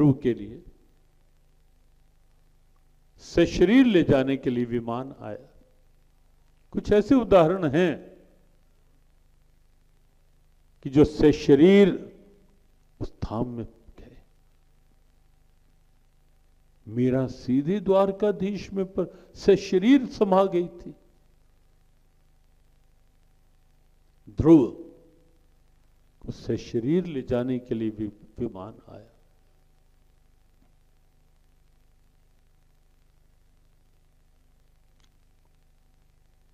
ध्रुव के लिए सशरीर ले जाने के लिए विमान आया। कुछ ऐसे उदाहरण हैं कि जो सशरीर उस धाम में गए। मीरा सीधे द्वारकाधीश में पर सशरीर समा गई थी। ध्रुव को सशरीर ले जाने के लिए भी विमान आया।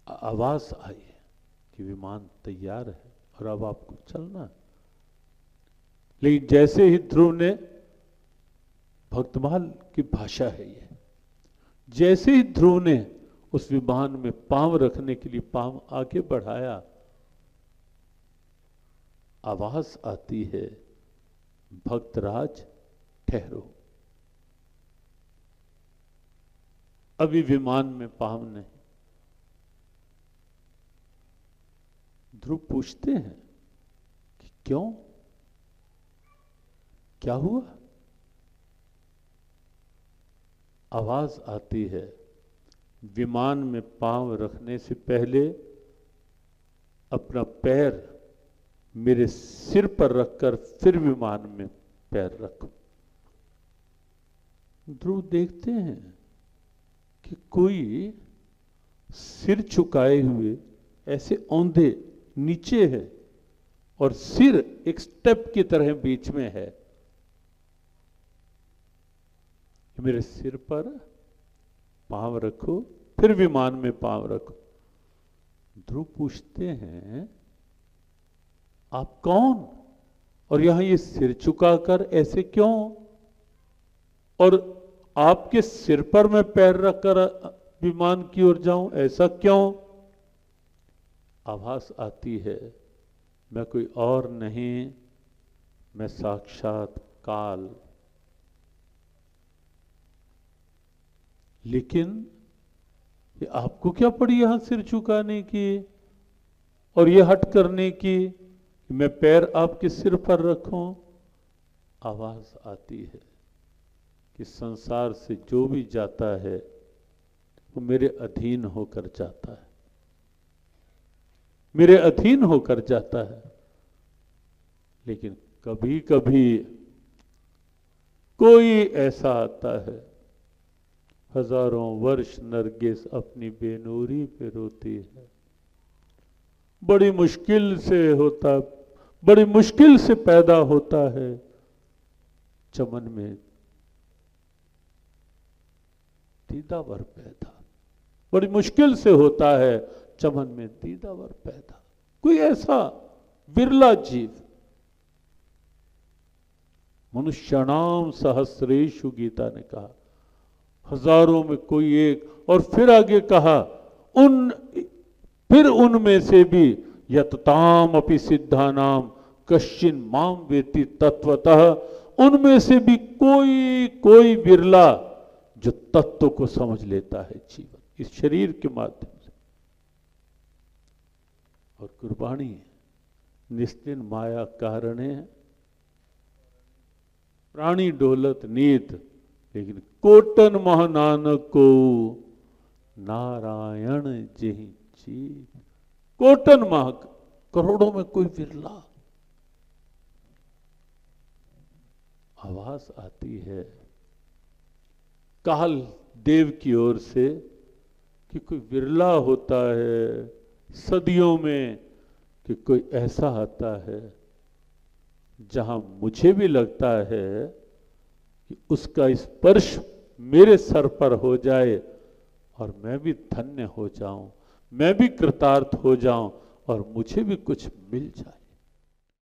आवाज आई कि विमान तैयार है और अब आपको चलना है। लेकिन जैसे ही ध्रुव ने, भक्तमाल की भाषा है ये, जैसे ही ध्रुव ने उस विमान में पांव रखने के लिए पांव आगे बढ़ाया, आवाज आती है, भक्तराज ठहरो, अभी विमान में पांव नहीं। ध्रुव पूछते हैं कि क्यों, क्या हुआ? आवाज आती है, विमान में पांव रखने से पहले अपना पैर मेरे सिर पर रखकर फिर विमान में पैर रखो। ध्रुव देखते हैं कि कोई सिर झुकाए हुए ऐसे औंधे नीचे है और सिर एक स्टेप की तरह बीच में है। मेरे सिर पर पांव रखो, फिर विमान में पांव रखो। ध्रुव पूछते हैं, आप कौन और यहां ये सिर झुकाकर ऐसे क्यों, और आपके सिर पर मैं पैर रखकर विमान की ओर जाऊं, ऐसा क्यों? आवाज आती है, मैं कोई और नहीं, मैं साक्षात काल। लेकिन ये आपको क्या पड़ी यहां सिर झुकाने की और ये हट करने की कि मैं पैर आपके सिर पर रखूं? आवाज आती है कि संसार से जो भी जाता है वो मेरे अधीन होकर जाता है, मेरे अधीन होकर जाता है। लेकिन कभी कभी कोई ऐसा आता है, हजारों वर्ष नरगिस अपनी बेनूरी पे रोती है, बड़ी मुश्किल से होता, बड़ी मुश्किल से पैदा होता है, चमन में दीदावर पैदा, बड़ी मुश्किल से होता है चमन में दीदावर पैदा। कोई ऐसा विरला जीव, मनुष्याणाम सहस्रेषु गीता ने कहा, हजारों में कोई एक, और फिर आगे कहा फिर उनमें से भी यतताम अपि सिद्धानाम कश्चिन माम वेति तत्वतः, उनमें से भी कोई विरला जो तत्व को समझ लेता है जीवन इस शरीर के माध्यम से। और कुर्बानी निस्तिन माया कारणे प्राणी डोलत नीत, लेकिन कोटन महानानक को नारायण जेहि जीव। कोटन महा, करोड़ों में कोई विरला। आवाज आती है काल देव की ओर से कि कोई विरला होता है सदियों में, कि कोई ऐसा आता है जहां मुझे भी लगता है कि उसका स्पर्श मेरे सर पर हो जाए और मैं भी धन्य हो जाऊं, मैं भी कृतार्थ हो जाऊं और मुझे भी कुछ मिल जाए।